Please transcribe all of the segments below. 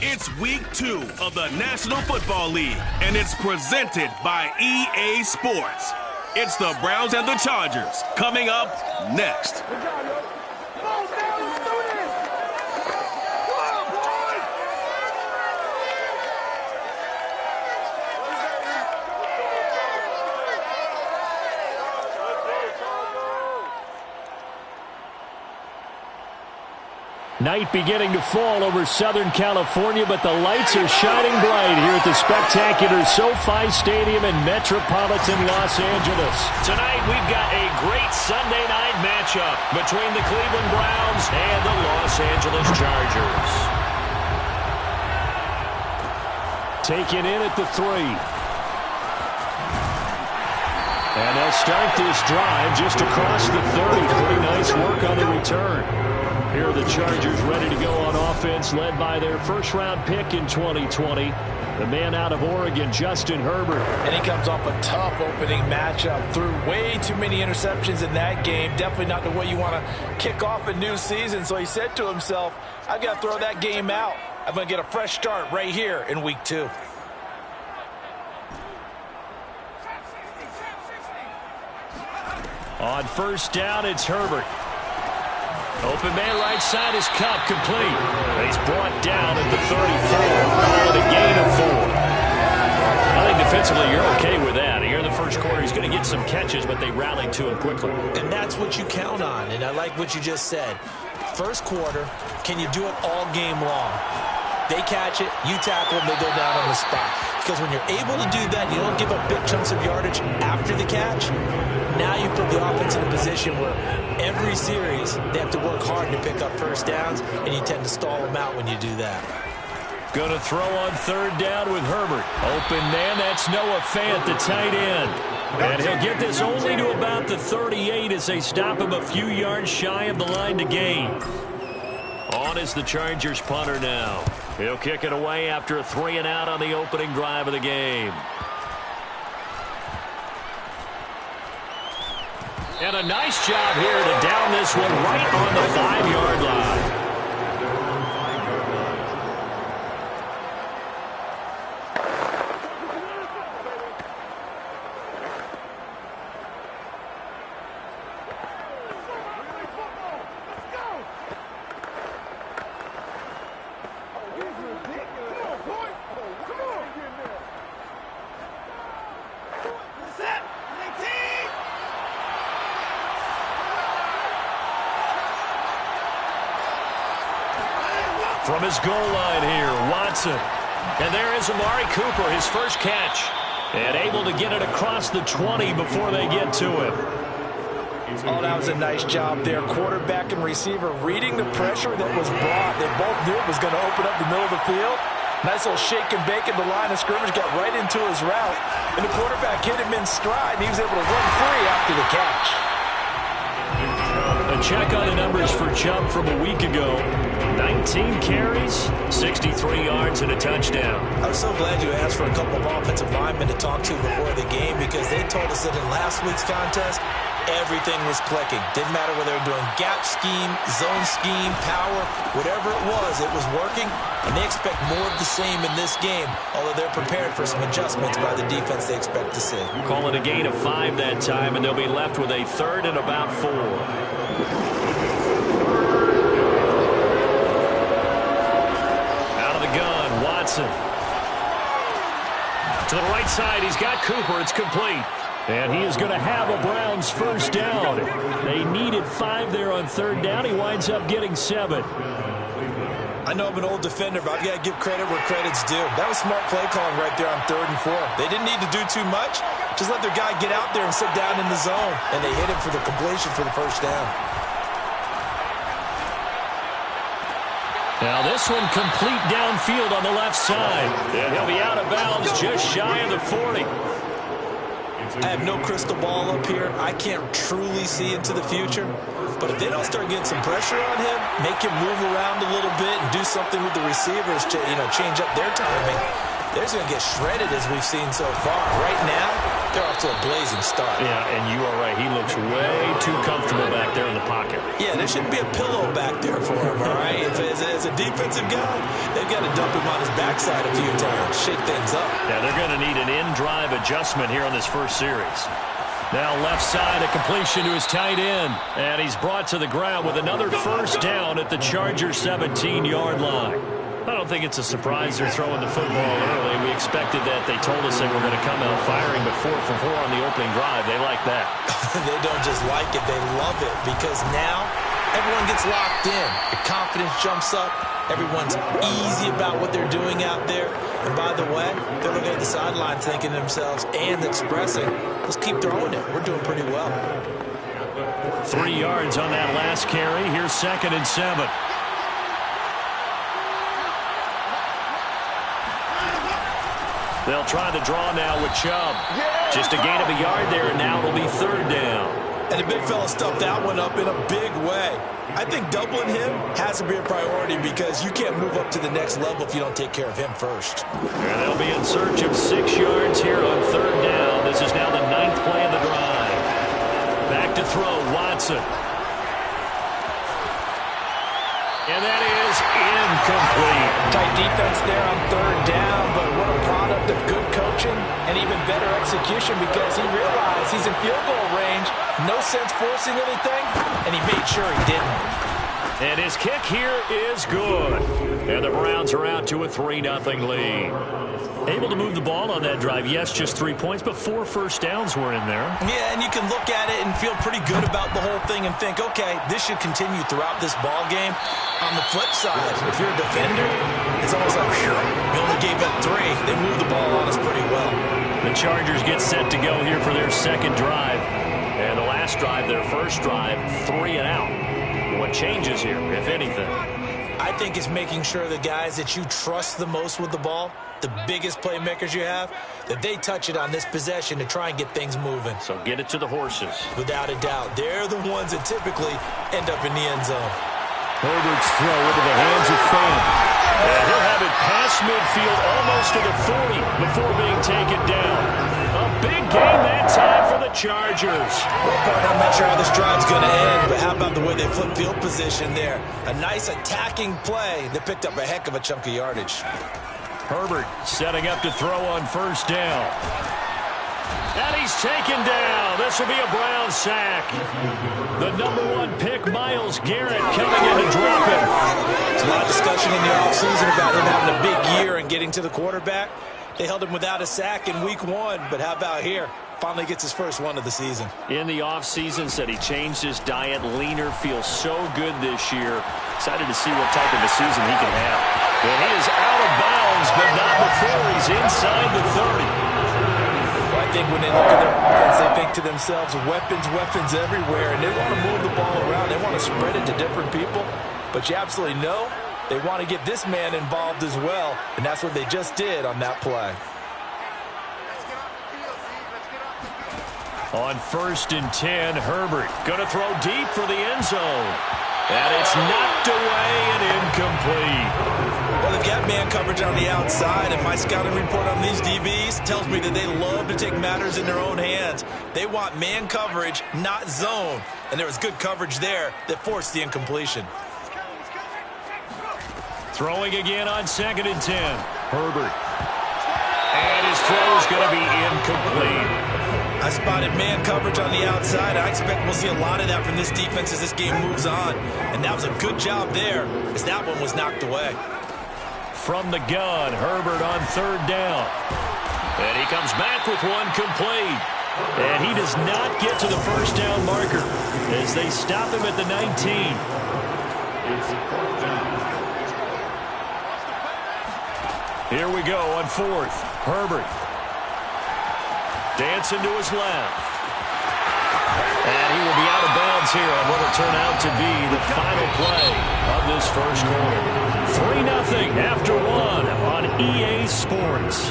It's week 2 of the National Football League, and it's presented by EA Sports. It's the Browns and the Chargers coming up next. Night beginning to fall over Southern California, but the lights are shining bright here at the spectacular SoFi Stadium in metropolitan Los Angeles. Tonight, we've got a great Sunday night matchup between the Cleveland Browns and the Los Angeles Chargers. Taken in at the 3. And they'll start this drive just across the 30. Pretty nice work on the return. Here are the Chargers ready to go on offense, led by their first-round pick in 2020, the man out of Oregon, Justin Herbert. And he comes off a tough opening matchup. Threw way too many interceptions in that game. Definitely not the way you want to kick off a new season. So he said to himself, I've got to throw that game out. I'm going to get a fresh start right here in week 2. On first down, it's Herbert. Open man right side is Kupp, complete. He's brought down at the 34. Call it a gain of 4. I think defensively you're okay with that. Here in the first quarter, he's going to get some catches, but they rallied to him quickly. And that's what you count on, and I like what you just said. First quarter, can you do it all game long? They catch it, you tackle them, they go down on the spot. Because when you're able to do that, you don't give up big chunks of yardage after the catch. Now you put the offense in a position where every series they have to work hard to pick up first downs, and you tend to stall them out when you do that. Going to throw on third down with Herbert. Open man, that's Noah Fant, the tight end. And he'll get this only to about the 38 as they stop him a few yards shy of the line to gain. On is the Chargers punter now. He'll kick it away after a 3-and-out on the opening drive of the game. And a nice job here to down this one right on the 5-yard line. From his goal line here, Watson. And there is Amari Cooper, his first catch. And able to get it across the 20 before they get to him. Oh, that was a nice job there. Quarterback and receiver reading the pressure that was brought. They both knew it was going to open up the middle of the field. Nice little shake and bake at the line of scrimmage, got right into his route. And the quarterback hit him in stride, and he was able to run free after the catch. A check on the numbers for Chubb from a week ago. 19 carries, 63 yards, and a touchdown. I was so glad you asked for a couple of offensive linemen to talk to before the game, because they told us that in last week's contest, everything was clicking. Didn't matter whether they were doing gap scheme, zone scheme, power, whatever it was working, and they expect more of the same in this game, although they're prepared for some adjustments by the defense they expect to see. Call it a gain of 5 that time, and they'll be left with a 3rd and about 4. Watson. To the right side, he's got Cooper. It's complete. And he is going to have a Browns first down. They needed 5 there on third down. He winds up getting 7. I know I'm an old defender, but I've got to give credit where credit's due. That was smart play calling right there on 3rd and 4. They didn't need to do too much. Just let their guy get out there and sit down in the zone. And they hit him for the completion for the first down. Now this one complete downfield on the left side. And he'll be out of bounds just shy of the 40. I have no crystal ball up here. I can't truly see into the future. But if they don't start getting some pressure on him, make him move around a little bit and do something with the receivers to, change up their timing, they're going to get shredded as we've seen so far. Right now, they're off to a blazing start. Yeah, and you are right. He looks way too comfortable back there in the pocket. Yeah, there shouldn't be a pillow back there for him, all right? As a defensive guy, they've got to dump him on his backside a few times, shake things up. Yeah, they're going to need an in-drive adjustment here on this first series. Now left side, a completion to his tight end. And he's brought to the ground with another first down at the Chargers' 17-yard line. I don't think it's a surprise they're throwing the football early. We expected that. They told us they were going to come out firing, but 4 for 4 on the opening drive. They like that. They don't just like it, they love it, because now everyone gets locked in. The confidence jumps up. Everyone's easy about what they're doing out there. And by the way, they're looking at the sideline thinking to themselves and expressing, let's keep throwing it. We're doing pretty well. 3 yards on that last carry. Here's 2nd and 7. They'll try the draw now with Chubb. Just a gain of a yard there, and now it'll be 3rd down. And the big fella stuffed that one up in a big way. I think doubling him has to be a priority because you can't move up to the next level if you don't take care of him first. And they'll be in search of 6 yards here on 3rd down. This is now the 9th play of the drive. Back to throw, Watson. And that is incomplete. Tight defense there on 3rd down, but what a product of good coaching and even better execution because he realized he's in field goal range. No sense forcing anything, and he made sure he didn't. And his kick here is good. And the Browns are out to a 3-0 lead. Able to move the ball on that drive. Yes, just 3 points, but 4 first downs were in there. Yeah, and you can look at it and feel pretty good about the whole thing and think, okay, this should continue throughout this ball game. On the flip side, if you're a defender, it's almost like, we only gave up 3. They moved the ball on us pretty well. The Chargers get set to go here for their 2nd drive. And the last drive, their first drive, 3 and out. What changes here, if anything? I think it's making sure the guys that you trust the most with the ball, the biggest playmakers you have, that they touch it on this possession to try and get things moving. So get it to the horses. Without a doubt. They're the ones that typically end up in the end zone. Herbert's throw into the hands of Fant. And he'll have it past midfield almost to the 40 before being taken down. A big game that time for the Chargers. I'm not sure how this drive's going to end, but how about the way they flip field position there? A nice attacking play that picked up a heck of a chunk of yardage. Herbert setting up to throw on 1st down. And he's taken down. This will be a Brown sack. The number 1 pick, Myles Garrett, coming in to drop it. There's a lot of discussion in the offseason about him having a big year and getting to the quarterback. They held him without a sack in week 1, but how about here? Finally gets his first one of the season. In the offseason, said he changed his diet, leaner, feels so good this year. Excited to see what type of a season he can have. And he is out of bounds, but not before he's inside the 30. Well, I think when they look at their offense, they think to themselves, weapons everywhere, and they want to move the ball around. They want to spread it to different people, but you absolutely know they want to get this man involved as well, and that's what they just did on that play. On 1st and 10, Herbert going to throw deep for the end zone. And it's knocked away and incomplete. Well, they've got man coverage on the outside, and my scouting report on these DBs tells me that they love to take matters in their own hands. They want man coverage, not zone. And there was good coverage there that forced the incompletion. Throwing again on 2nd and 10. Herbert. And his throw is going to be incomplete. I spotted man coverage on the outside. I expect we'll see a lot of that from this defense as this game moves on. And that was a good job there as that one was knocked away. From the gun, Herbert on 3rd down. And he comes back with one complete. And he does not get to the first down marker as they stop him at the 19. Here we go on 4th. Herbert. Dancing to his left. And he will be out of bounds here on what will turn out to be the final play of this first quarter. 3-0 after 1 on EA Sports.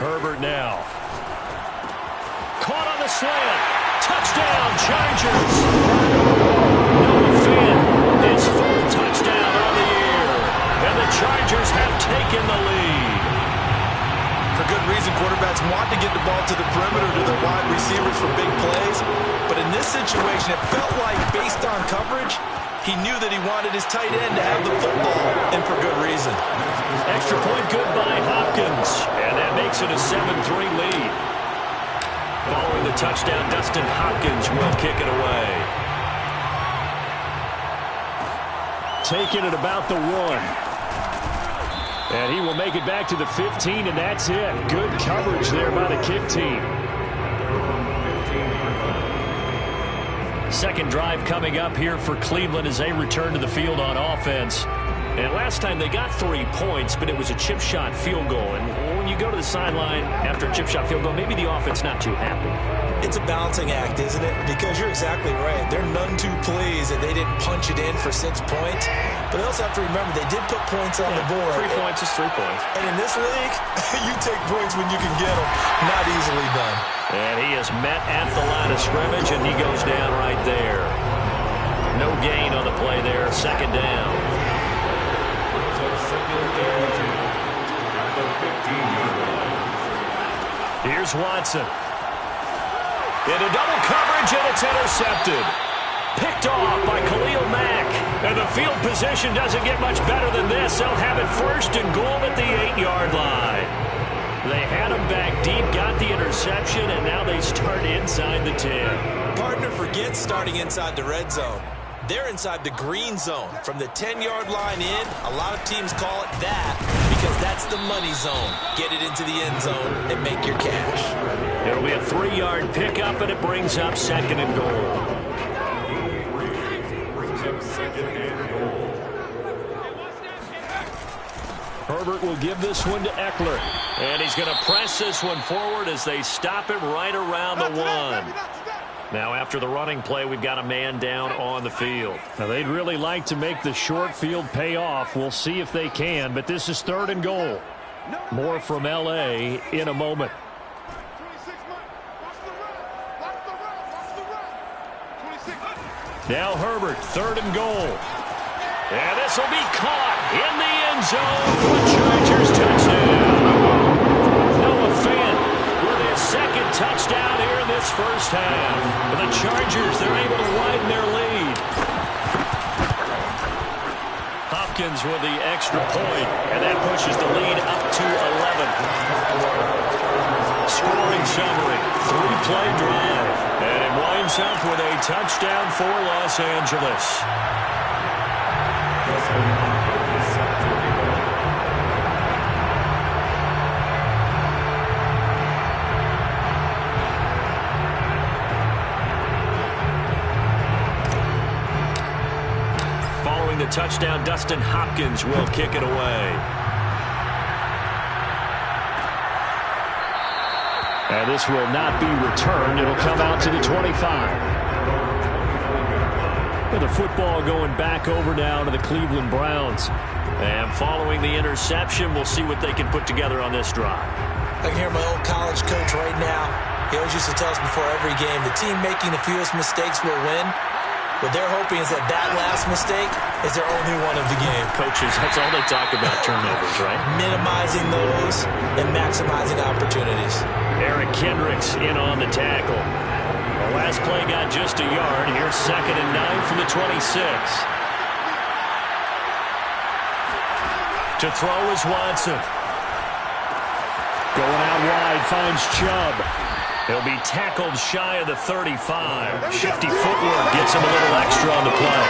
Herbert now. Caught on the slant. Touchdown, Chargers. Noah Fant, his full touchdown on the year. And the Chargers have taken the lead. For good reason, quarterbacks want to get the ball to the perimeter to their wide receivers for big plays. But in this situation, it felt like, based on coverage, he knew that he wanted his tight end to have the football, and for good reason. Extra point good by Hopkins. And that makes it a 7-3 lead. Following the touchdown, Dustin Hopkins will kick it away. Taking it about the 1. And he will make it back to the 15, and that's it. Good coverage there by the kick team. Second drive coming up here for Cleveland as they return to the field on offense. And last time they got 3 points, but it was a chip shot field goal. And when you go to the sideline after a chip shot field goal, maybe the offense not too happy. It's a balancing act, isn't it? Because you're exactly right. They're none too pleased that they didn't punch it in for 6 points. But they also have to remember they did put points on the board. 3 points is 3 points. And in this league, you take points when you can get them. Not easily done. And he is met at the line of scrimmage, and he goes down right there. No gain on the play there. Second down. Here's Watson. Into double coverage, and it's intercepted. Picked off by Khalil Mack. And the field position doesn't get much better than this. They'll have it first and goal at the 8-yard line. They had him back deep, got the interception, and now they start inside the 10. Partner forgets starting inside the red zone. They're inside the green zone. From the 10-yard line in, a lot of teams call it that because that's the money zone. Get it into the end zone and make your cash. It'll be a 3-yard pickup, and it brings up second and goal. Herbert will give this one to Eckler. And he's going to press this one forward as they stop him right around the 1. Now, after the running play, we've got a man down on the field. Now, they'd really like to make the short field pay off. We'll see if they can, but this is third and goal. More from L.A. in a moment. Now Herbert, third and goal. And this will be caught in the end zone for the Chargers touchdown. Noah Fant with his second touchdown here in this first half. For the Chargers, they're able to widen their lead. Hopkins with the extra point, and that pushes the lead up to 11. Scoring summary, 3-play drive, and it winds up with a touchdown for Los Angeles. Following the touchdown, Dustin Hopkins will kick it away. And this will not be returned. It'll come out to the 25. With the football going back over now to the Cleveland Browns. And following the interception, we'll see what they can put together on this drive. I can hear my old college coach right now. He always used to tell us before every game, the team making the fewest mistakes will win. What they're hoping is that that last mistake is their only one of the game. Coaches, that's all they talk about, turnovers, right? Minimizing those and maximizing opportunities. Eric Kendricks in on the tackle. The last play got just a yard. Here's 2nd and 9 from the 26. To throw is Watson. Going out wide, finds Chubb. He'll be tackled shy of the 35. Shifty footwork gets him a little extra on the play.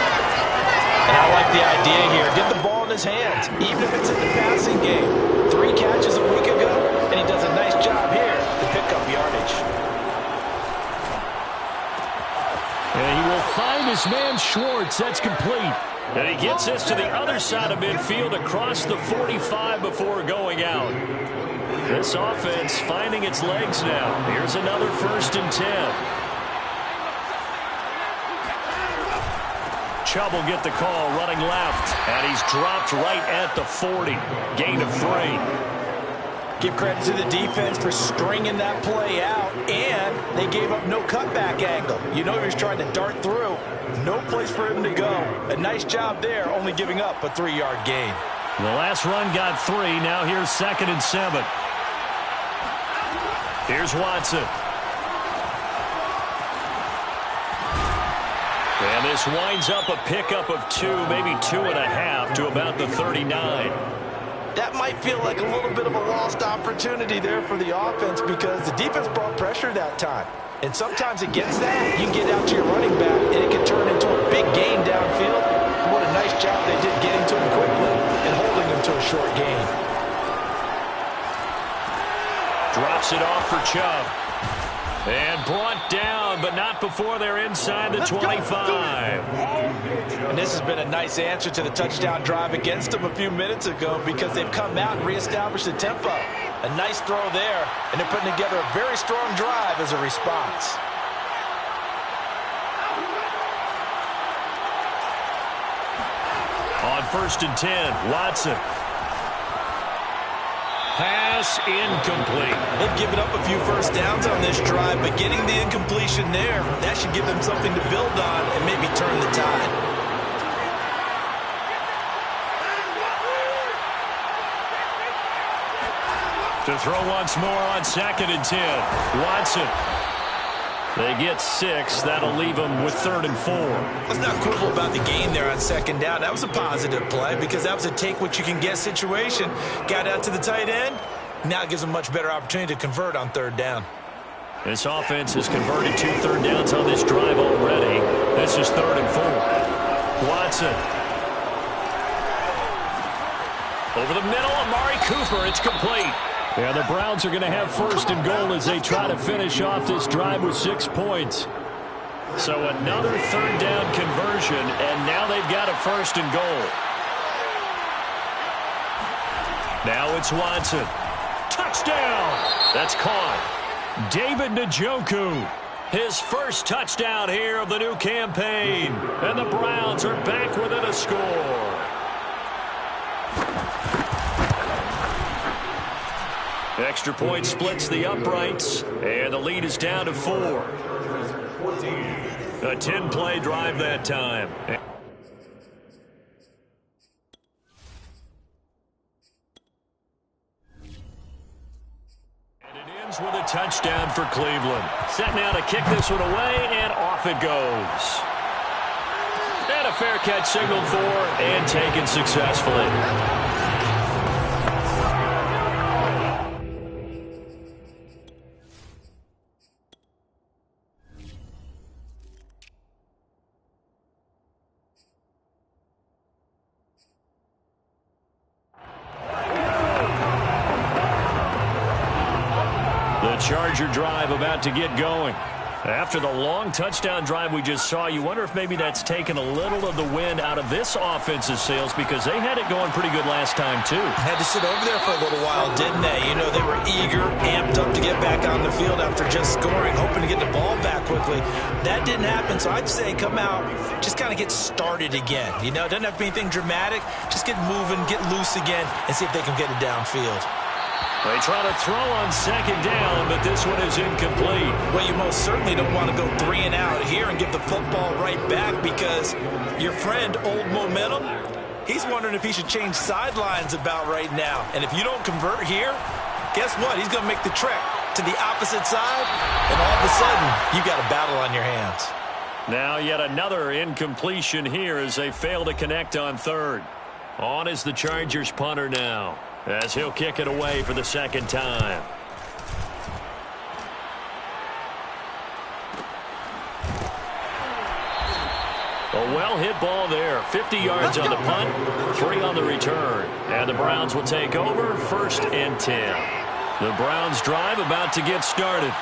And I like the idea here. Get the ball in his hands, even if it's in the passing game. 3 catches a week ago, and he does a nice job here to pick up yardage. And he will find his man Schwartz. That's complete. And he gets this to the other side of midfield across the 45 before going out. This offense finding its legs now. Here's another 1st and 10. Chubb will get the call running left. And he's dropped right at the 40. Gain of 3. Give credit to the defense for stringing that play out, and they gave up no cutback angle. You know he was trying to dart through. No place for him to go. A nice job there, only giving up a 3-yard gain. The last run got 3. Now here's 2nd and 7. Here's Watson. And this winds up a pickup of 2, maybe 2.5 to about the 39. That might feel like a little bit of a lost opportunity there for the offense because the defense brought pressure that time. And sometimes against that, you can get out to your running back, and it can turn into a big gain downfield. What a nice job they did getting to him quickly and holding him to a short gain. Drops it off for Chubb. And brought down, but not before they're inside the 25. And this has been a nice answer to the touchdown drive against them a few minutes ago because they've come out and reestablished the tempo. A nice throw there, and they're putting together a very strong drive as a response. On 1st and 10, Watson. Pass incomplete. They've given up a few first downs on this drive, but getting the incompletion there, that should give them something to build on and maybe turn the tide. To throw once more on 2nd and 10. Watson. They get 6. That'll leave them with 3rd and 4. Let's not quibble about the gain there on 2nd down. That was a positive play because that was a take-what-you-can-get situation. Got out to the tight end. Now it gives them a much better opportunity to convert on 3rd down. This offense has converted 2 third downs on this drive already. This is 3rd and 4. Watson. Over the middle, Amari Cooper. It's complete. Yeah, the Browns are going to have 1st and goal as they try to finish off this drive with 6 points. So another 3rd down conversion, and now they've got a 1st and goal. Now it's Watson. Touchdown! That's caught. David Njoku. His first touchdown here of the new campaign. And the Browns are back within a score. Extra point splits the uprights, and the lead is down to 4. A 10-play drive that time. And it ends with a touchdown for Cleveland. Set now to kick this one away, and off it goes. And a fair catch signaled for and taken successfully. Charger drive about to get going. After the long touchdown drive we just saw, you wonder if maybe that's taken a little of the wind out of this offense's sails because they had it going pretty good last time, too. Had to sit over there for a little while, didn't they? You know, they were eager, amped up to get back on the field after just scoring, hoping to get the ball back quickly. That didn't happen, so I'd say come out, just kind of get started again. You know, it doesn't have to be anything dramatic. Just get moving, get loose again, and see if they can get it downfield. They try to throw on 2nd down, but this one is incomplete. Well, you most certainly don't want to go 3 and out here and give the football right back because your friend, Old Momentum, he's wondering if he should change sidelines about right now. And if you don't convert here, guess what? He's going to make the trek to the opposite side, and all of a sudden, you got a battle on your hands. Now yet another incompletion here as they fail to connect on 3rd. On is the Chargers punter now, as he'll kick it away for the 2nd time. A well-hit ball there. 50 yards on the punt, 3 on the return. And the Browns will take over 1st and 10. The Browns drive about to get started.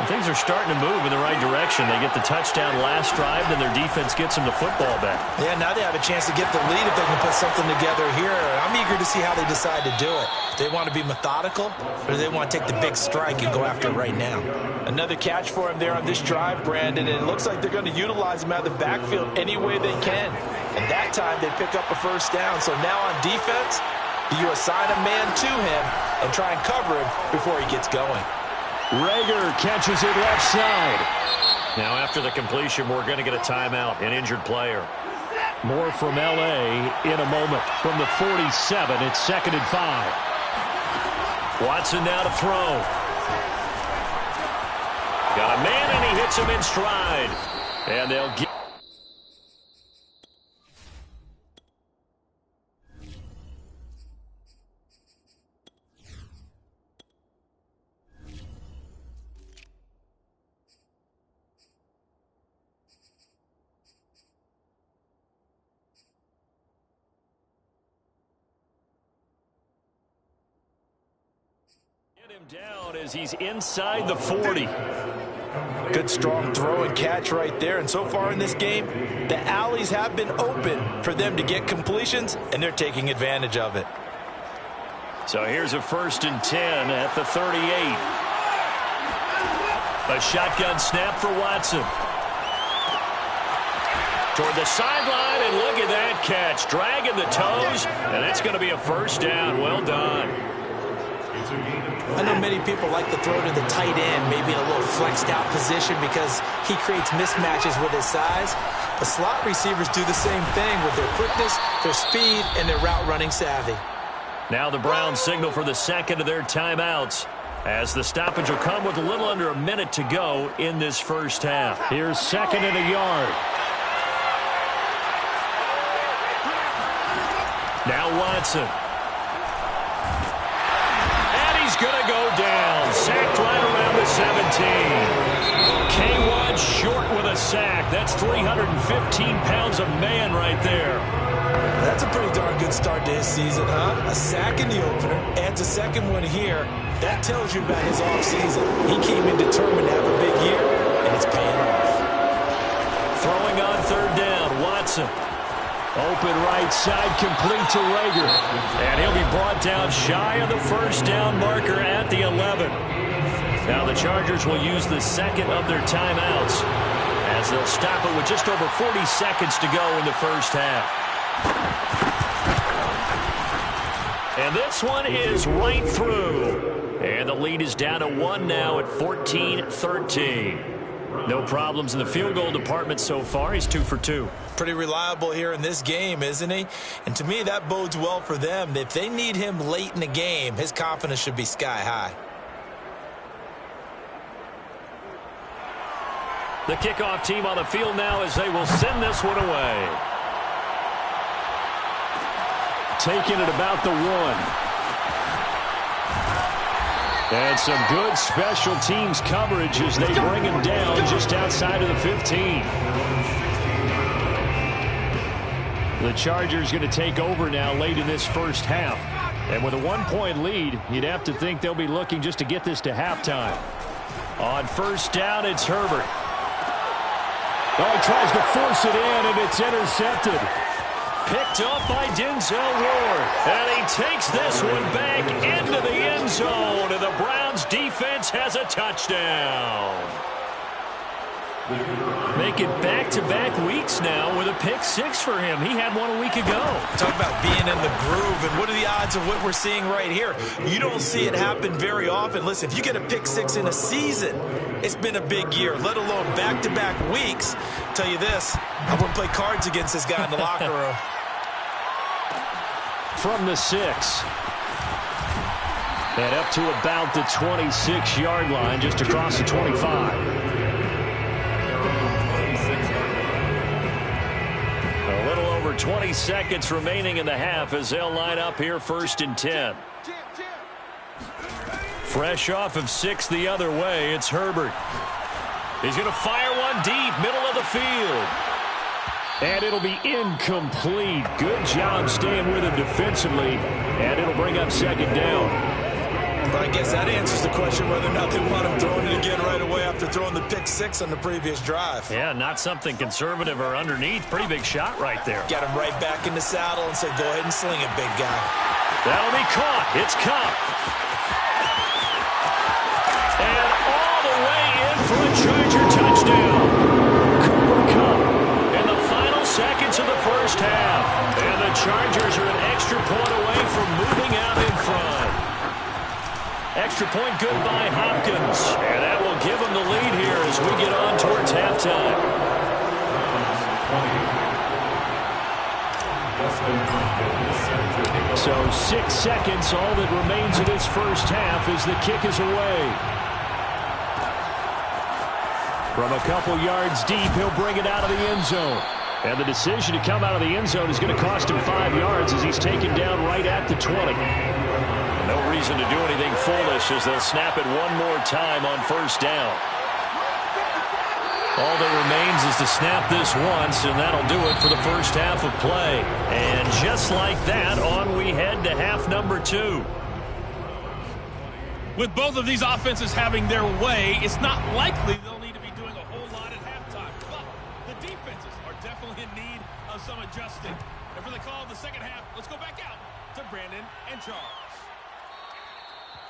And things are starting to move in the right direction. They get the touchdown last drive, then their defense gets them the football back. Yeah, now they have a chance to get the lead if they can put something together here. I'm eager to see how they decide to do it. Do they want to be methodical, or do they want to take the big strike and go after it right now? Another catch for him there on this drive, Brandon, and it looks like they're going to utilize him out of the backfield any way they can. And that time they pick up a 1st down. So now on defense, Do you assign a man to him and try and cover him before he gets going? Rager catches it left side. Now after the completion, we're going to get a timeout, an injured player. More from L.A. in a moment. From the 47, it's 2nd and 5. Watson now to throw. Got a man, and he hits him in stride. And they'll get... him down as he's inside the 40. Good strong throw and catch right there. And so far in this game, the alleys have been open for them to get completions, and they're taking advantage of it. So here's a 1st and 10 at the 38. A shotgun snap for Watson. Toward the sideline, and look at that catch. Dragging the toes, and that's going to be a 1st down. Well done. I know many people like to throw to the tight end, maybe in a little flexed out position because he creates mismatches with his size. The slot receivers do the same thing with their quickness, their speed, and their route running savvy. Now the Browns signal for the 2nd of their timeouts, as the stoppage will come with a little under a minute to go in this first half. Here's 2nd and a yard. Now Watson. Going to go down. Sacked right around the 17. K1 short with a sack. That's 315 pounds of man right there. That's a pretty darn good start to his season, huh? A sack in the opener, adds a second one here. That tells you about his offseason. He came in determined to have a big year, and it's paying off. Throwing on 3rd down, Watson. Open right side, complete to Rager. And he'll be brought down shy of the 1st down marker at the 11. Now the Chargers will use the 2nd of their timeouts, as they'll stop it with just over 40 seconds to go in the first half. And this one is right through. And the lead is down to 1 now at 14-13. No problems in the field goal department so far. He's 2 for 2. Pretty reliable here in this game, isn't he? And to me, that bodes well for them. If they need him late in the game, his confidence should be sky high. The kickoff team on the field now as they will send this one away. Taking it about the 1. And some good special teams coverage as they bring him down just outside of the 15. The Chargers going to take over now late in this first half. And with a 1-point lead, you'd have to think they'll be looking just to get this to halftime. On 1st down, it's Herbert. Oh, he tries to force it in, and it's intercepted. Picked up by Denzel Ward. And he takes this one back into the end zone. And the Browns defense has a touchdown. Making back-to-back weeks now with a pick-6 for him. He had one a week ago. Talk about being in the groove, and what are the odds of what we're seeing right here? You don't see it happen very often. Listen, if you get a pick-6 in a season, it's been a big year, let alone back-to-back weeks. I'll tell you this, I wouldn't play cards against this guy in the locker room. From the 6. And up to about the 26-yard line, just across the 25. A little over 20 seconds remaining in the half as they'll line up here 1st and 10. Fresh off of 6 the other way, it's Herbert. He's going to fire one deep, middle of the field. And it'll be incomplete. Good job staying with him defensively. And it'll bring up 2nd down. But I guess that answers the question whether or not they want him throwing it again right away after throwing the pick-6 on the previous drive. Yeah, not something conservative or underneath. Pretty big shot right there. Got him right back in the saddle and said, go ahead and sling it, big guy. That'll be caught. It's Kupp. And all the way in for a Charger touchdown. Cooper Kupp in the final seconds of the first half. And the the Chargers are an extra point away from moving out in front. Extra point good by Hopkins. And that will give them the lead here as we get on towards halftime. So 6 seconds, all that remains of this first half as the kick is away. From a couple yards deep, he'll bring it out of the end zone. And the decision to come out of the end zone is going to cost him 5 yards as he's taken down right at the 20. No reason to do anything foolish as they'll snap it one more time on first down. All that remains is to snap this once, and that'll do it for the first half of play. And just like that, on we head to half number 2. With both of these offenses having their way, it's not likely they'll need to be doing a whole lot at halftime. But the defenses are definitely in need of some adjusting. And for the call of the second half, let's go back out to Brandon and Charles.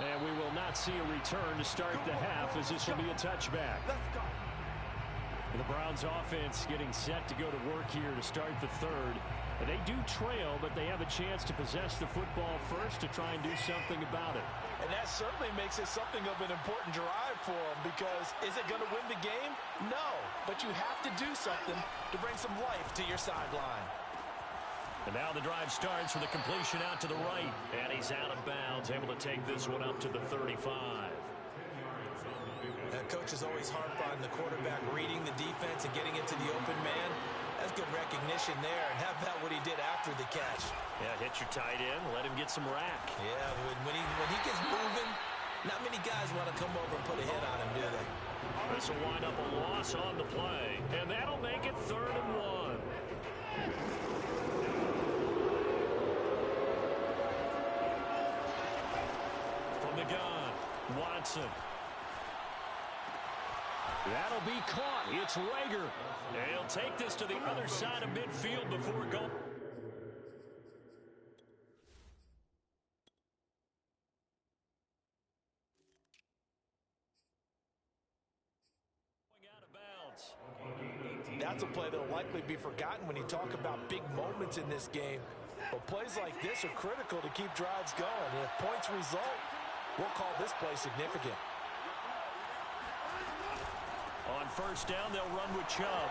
And we will not see a return to start the half as this will be a touchback. The Browns offense getting set to go to work here to start the third. They do trail, but they have a chance to possess the football first to try and do something about it. And that certainly makes it something of an important drive for them, because is it going to win the game? No, but you have to do something to bring some life to your sideline. And now the drive starts with a completion out to the right. And he's out of bounds, able to take this one up to the 35. Coaches always harp on the quarterback reading the defense and getting into the open man. That's good recognition there. And how about what he did after the catch? Yeah, hit your tight end, let him get some rack. Yeah, when he gets moving, not many guys want to come over and put a hit on him, do they? This will wind up a loss on the play. And that'll make it 3rd and 1. From the gun, Watson. That'll be caught. It's Rager. And he'll take this to the other side of midfield before going. Out of bounds. That's a play that'll likely be forgotten when you talk about big moments in this game. But plays like this are critical to keep drives going. And if points result, we'll call this play significant. On first down, they'll run with Chubb.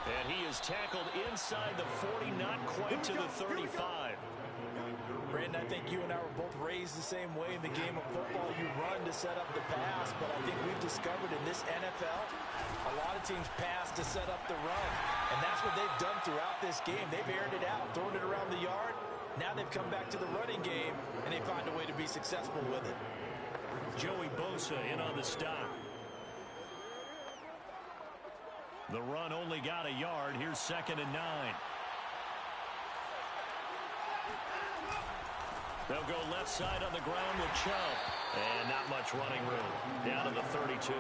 And he is tackled inside the 40, not quite to the 35. Brandon, I think you and I were both raised the same way in the game of football. You run to set up the pass, but I think we've discovered in this NFL, a lot of teams pass to set up the run. And that's what they've done throughout this game. They've aired it out, thrown it around the yard. Now they've come back to the running game, and they find a way to be successful with it. Joey Bosa in on the stop. The run only got a yard. Here's 2nd and 9. They'll go left side on the ground with Chubb. And not much running room. Down to the 32.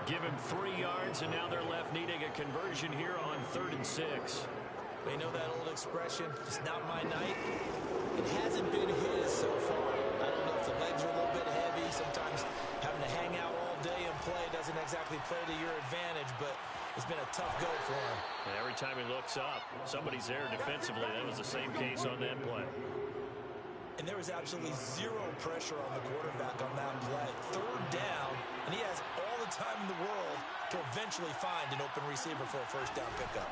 Give him 3 yards, and now they're left needing a conversion here on 3rd and 6. They know that old expression, it's not my night. It hasn't been his so far. I don't know if the legs are a little bit heavy. Sometimes having to hang out all day and play doesn't exactly play to your advantage, but it's been a tough go for him. And every time he looks up, somebody's there defensively. That was the same case on that play. And there was absolutely zero pressure on the quarterback on that play. 3rd down, and he has all the time in the world to eventually find an open receiver for a first down pickup.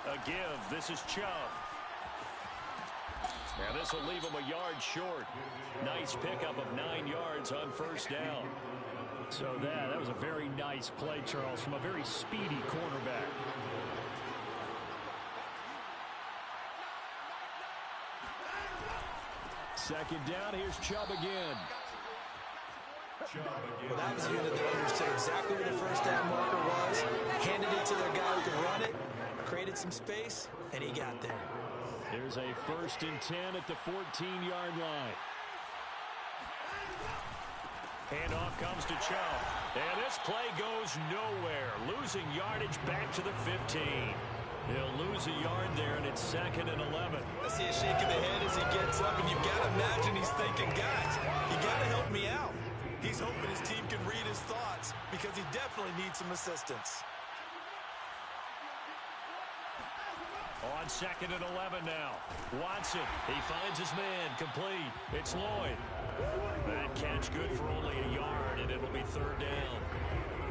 A give. This is Chubb. Now this will leave him a yard short. Nice pickup of 9 yards on first down. So that was a very nice play, Charles, from a very speedy cornerback. Second down, here's Chubb again. Well, that was a unit that understood exactly where the first down marker was, handed it to their guy who could run it, created some space, and he got there. There's a 1st and 10 at the 14-yard line. Handoff comes to Chubb. And this play goes nowhere. Losing yardage back to the 15. He'll lose a yard there, and it's 2nd and 11. I see a shake of the head as he gets up, and you've got to imagine he's thinking, guys, you got to help me out. He's hoping his team can read his thoughts because he definitely needs some assistance. On 2nd and 11 now. Watson, he finds his man, complete. It's Lloyd. That catch good for only a yard, and it'll be 3rd down.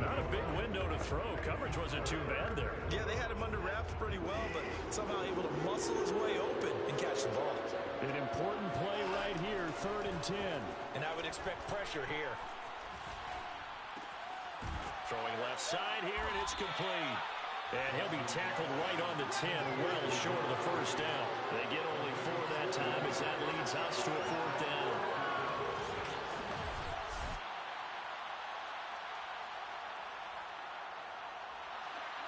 Not a big window to throw. Coverage wasn't too bad there. Yeah, they had him under wraps pretty well, but somehow able to muscle his way open and catch the ball. An important play right here, 3rd and 10. And I would expect pressure here. Throwing left side here, and it's complete. And he'll be tackled right on the 10, well short of the 1st down. They get only 4 that time as that leads us to a 4th down.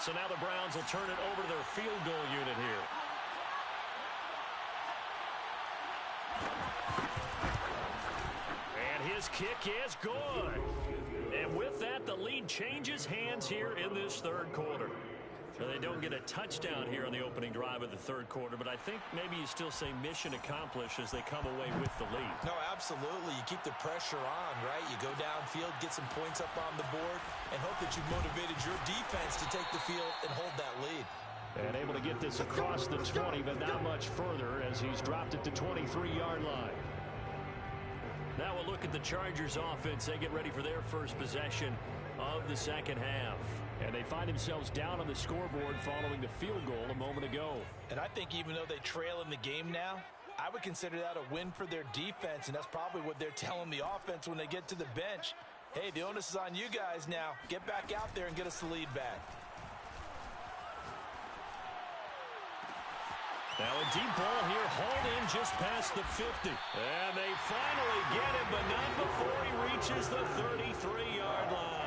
So now the Browns will turn it over to their field goal unit here. And his kick is good. And with that, the lead changes hands here in this 3rd quarter. So they don't get a touchdown here on the opening drive of the 3rd quarter, but I think maybe you still say mission accomplished as they come away with the lead. No, absolutely. You keep the pressure on, right? You go downfield, get some points up on the board, and hope that you've motivated your defense to take the field and hold that lead. And able to get this across the 20, but not much further as he's dropped it to 23-yard line. Now we'll look at the Chargers offense. They get ready for their first possession of the 2nd half. And they find themselves down on the scoreboard following the field goal a moment ago. And I think even though they trail in the game now, I would consider that a win for their defense, and that's probably what they're telling the offense when they get to the bench. Hey, the onus is on you guys now. Get back out there and get us the lead back. Now a deep ball here, hauled in just past the 50. And they finally get him, but not before he reaches the 33-yard line.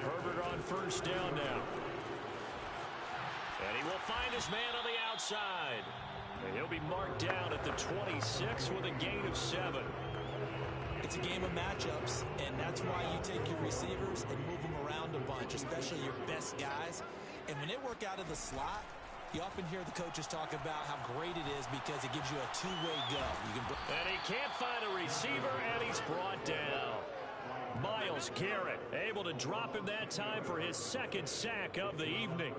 Herbert on 1st down now. And he will find his man on the outside. And he'll be marked down at the 26 with a gain of 7. It's a game of matchups, and that's why you take your receivers and move them around a bunch, especially your best guys. And when they work out of the slot, you often hear the coaches talk about how great it is because it gives you a two-way go. And he can't find a receiver, and he's brought down. Myles Garrett able to drop him that time for his 2nd sack of the evening.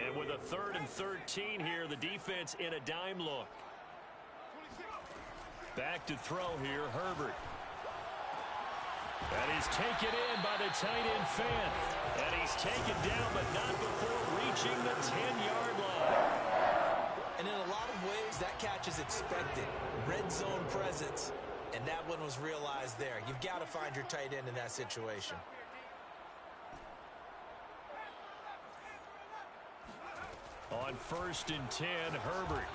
And with a 3rd and 13 here, the defense in a dime look. Back to throw here, Herbert. And he's taken in by the tight end Fant. And he's taken down, but not before reaching the 10-yard line. And in a lot of ways, that catch is expected. Red zone presence. And that one was realized there. You've got to find your tight end in that situation. On 1st and 10, Herbert.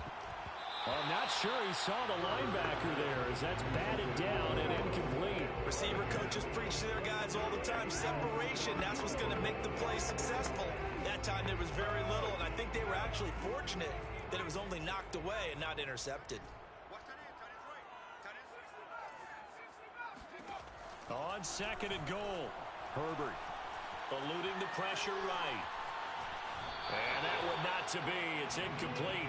I'm not sure he saw the linebacker there as that's batted down and incomplete. Receiver coaches preach to their guys all the time. Separation, that's what's going to make the play successful. That time there was very little, and I think they were actually fortunate that it was only knocked away and not intercepted. On 2nd and goal, Herbert eluding the pressure right. And that one not to be. It's incomplete.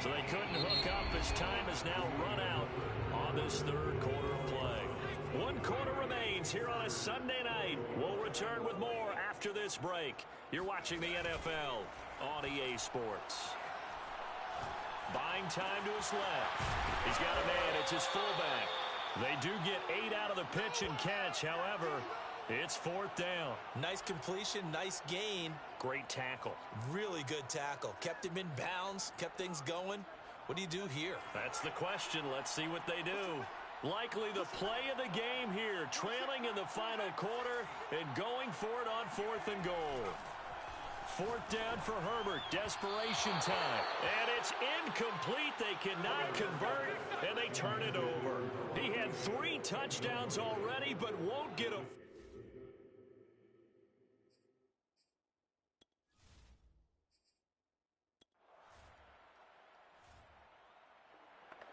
So they couldn't hook up as time has now run out on this 3rd quarter of play. 1 quarter remains here on a Sunday night. We'll return with more after this break. You're watching the NFL on EA Sports. Buying time to his left. He's got a man. It's his fullback. They do get 8 out of the pitch and catch. However, it's 4th down. Nice completion, nice gain. Great tackle. Really good tackle. Kept him in bounds, kept things going. What do you do here? That's the question. Let's see what they do. Likely the play of the game here, trailing in the final quarter and going for it on 4th and goal. 4th down for Herbert. Desperation time. And it's incomplete. They cannot convert, and they turn it over. He had 3 touchdowns already, but won't get a...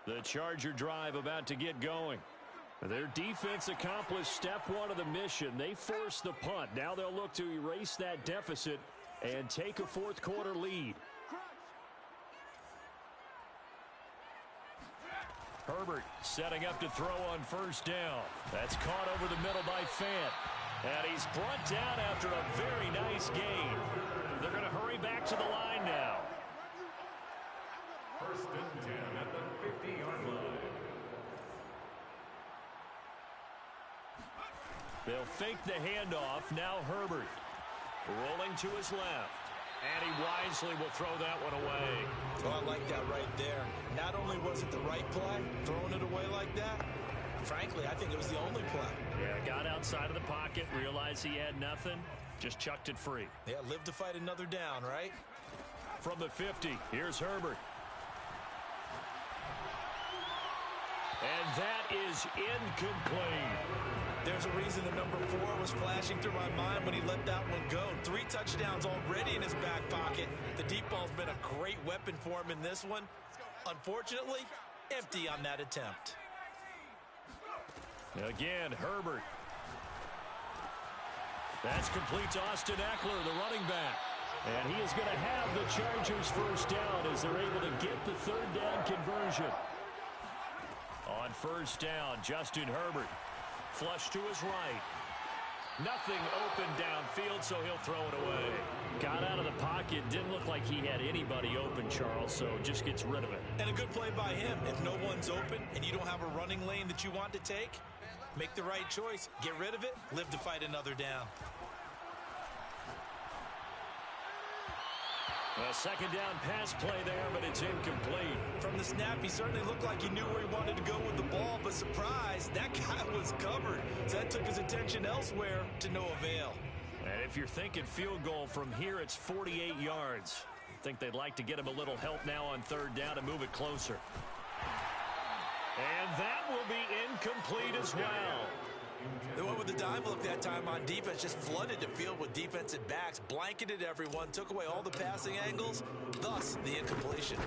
The Charger drive about to get going. Their defense accomplished step 1 of the mission. They forced the punt. Now they'll look to erase that deficit and take a 4th quarter lead. Herbert setting up to throw on 1st down. That's caught over the middle by Fant. And he's brought down after a very nice gain. They're going to hurry back to the They'll fake the handoff. Now Herbert rolling to his left. And he wisely will throw that one away. Oh, I like that right there. Not only was it the right play, throwing it away like that, frankly, I think it was the only play. Yeah, got outside of the pocket, realized he had nothing, just chucked it free. Yeah, live to fight another down, right? From the 50, here's Herbert. And that is incomplete. There's a reason the number 4 was flashing through my mind when he let that one go. 3 touchdowns already in his back pocket. The deep ball's been a great weapon for him in this one. Unfortunately, empty on that attempt. Again, Herbert. That's complete to Austin Eckler, the running back. And he is going to have the Chargers first down as they're able to get the third down conversion. On first down, Justin Herbert. Flush to his right. Nothing open downfield, so he'll throw it away. Got out of the pocket. Didn't look like he had anybody open, Charles, so just gets rid of it. And a good play by him. If no one's open and you don't have a running lane that you want to take, make the right choice. Get rid of it. Live to fight another down. A second down pass play there, but it's incomplete. From the snap, he certainly looked like he knew where he wanted to go with the ball, but surprise, that guy was covered. So that took his attention elsewhere to no avail. And if you're thinking field goal from here, it's 48 yards. I think they'd like to get him a little help now on third down to move it closer. And that will be incomplete as well. They went with the dime look that time on defense, just flooded the field with defensive backs, blanketed everyone, took away all the passing angles, thus the incompletion.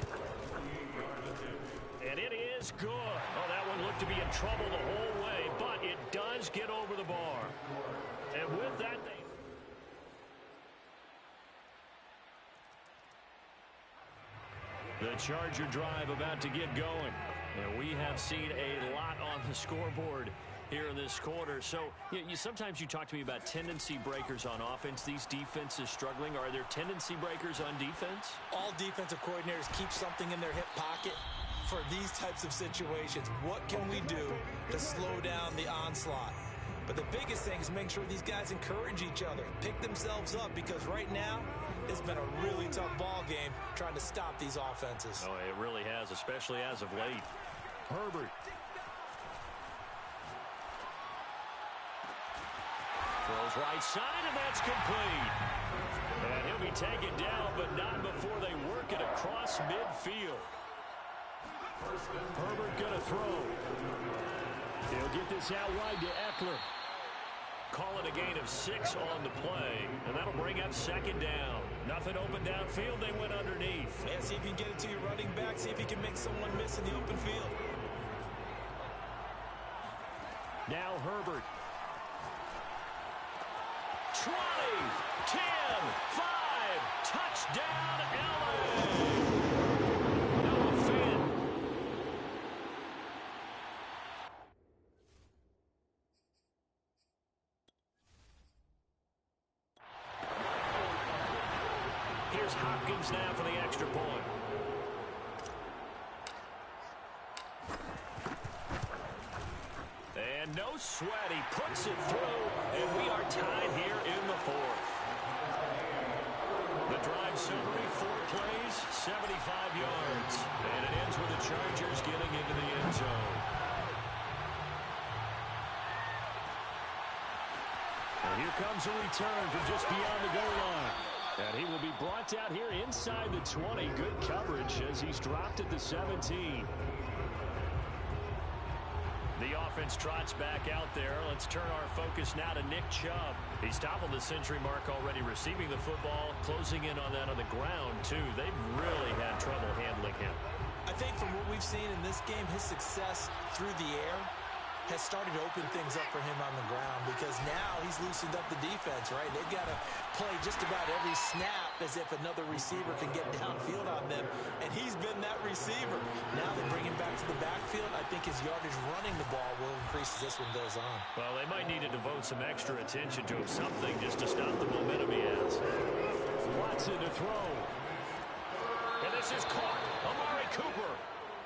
And it is good. Oh, that one looked to be in trouble the whole way, but it does get over the bar. And with that, the Charger drive about to get going. And we have seen a lot on the scoreboard here in this quarter. So sometimes you talk to me about tendency breakers on offense. These defenses struggling. Are there tendency breakers on defense? All defensive coordinators keep something in their hip pocket for these types of situations. What can we do to slow down the onslaught? But the biggest thing is make sure these guys encourage each other, pick themselves up, because right now it's been a really tough ball game trying to stop these offenses. Oh, it really has, especially as of late. Herbert. Throws right side, and that's complete. And he'll be taken down, but not before they work it across midfield. Herbert going to throw. He'll get this out wide to Eckler. Call it a gain of 6 on the play, and that'll bring up second down. Nothing open downfield. They went underneath. Yeah, see if you can get it to your running back. See if you can make someone miss in the open field. Now Herbert. 20, 10, 5, touchdown, LA! Noah Fant. Here's Hopkins now for the extra point. And no sweat, he puts it through, and we are tied here in the fourth. The drive summary, 4 plays, 75 yards. And it ends with the Chargers getting into the end zone. And here comes a return from just beyond the goal line. And he will be brought down here inside the 20. Good coverage as he's dropped at the 17. The offense trots back out there. Let's turn our focus now to Nick Chubb. He's toppled the century mark already, receiving the football, closing in on that on the ground, too. They've really had trouble handling him. I think from what we've seen in this game, his success through the air has started to open things up for him on the ground, because now he's loosened up the defense, right? They've got to play just about every snap as if another receiver can get downfield on them, and he's been that receiver. Now they bring him back to the backfield. I think his yardage running the ball will increase as this one goes on. Well, they might need to devote some extra attention to him, something just to stop the momentum he has. Watson to throw. And this is caught. Amari Cooper.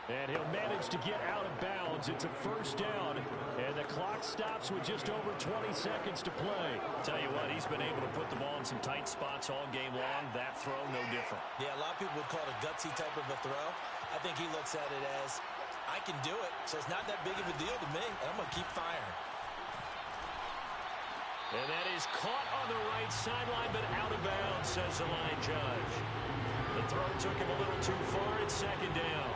And he'll manage to get out of bounds. It's a first down, and the clock stops with just over 20 seconds to play. Tell you what, he's been able to put the ball in some tight spots all game long. That throw, no different. Yeah, a lot of people would call it a gutsy type of a throw. I think he looks at it as, I can do it, so it's not that big of a deal to me, and I'm going to keep firing. And that is caught on the right sideline, but out of bounds, says the line judge. The throw took him a little too far. It's second down.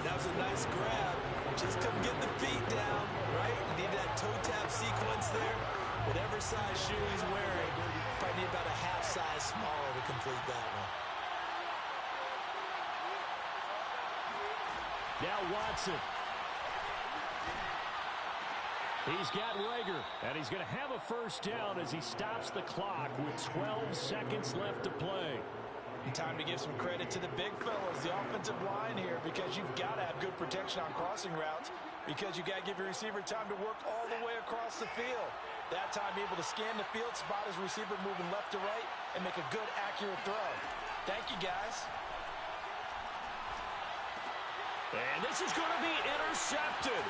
That was a nice grab. Just couldn't get the feet down, right? You need that toe tap sequence there. Whatever size shoe he's wearing, probably need about a half size smaller to complete that one. Now Watson. He's got Rager, and he's going to have a first down as he stops the clock with 12 seconds left to play. Time to give some credit to the big fellas, the offensive line here, because you've got to have good protection on crossing routes, because you've got to give your receiver time to work all the way across the field. That time able to scan the field, spot his receiver moving left to right, and make a good, accurate throw. Thank you, guys. And this is going to be intercepted.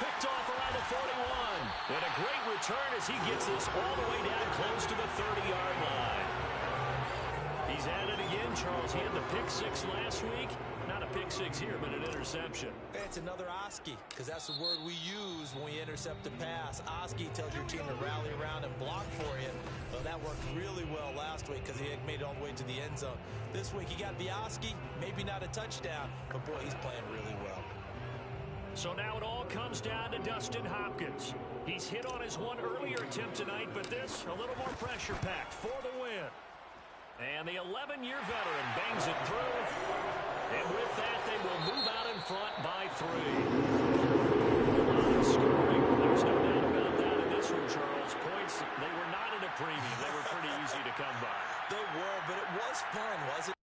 Picked off around the 41. And a great return as he gets this all the way down close to the 30-yard line. He's at it again, Charles. He had the pick six last week. Not a pick six here, but an interception. It's another Oski, because that's the word we use when we intercept a pass. Oski tells your team to rally around and block for you. Well, that worked really well last week because he made it all the way to the end zone. This week he got the Oski, maybe not a touchdown, but boy, he's playing really well. So now it all comes down to Dustin Hopkins. He's hit on his one earlier attempt tonight, but this a little more pressure-packed for the win. And the 11-year veteran bangs it through. And with that, they will move out in front by 3. A lot of scoring. There's no doubt about that in this one, Charles. Points, they were not in a premium. They were pretty easy to come by. They were, but it was fun, wasn't it?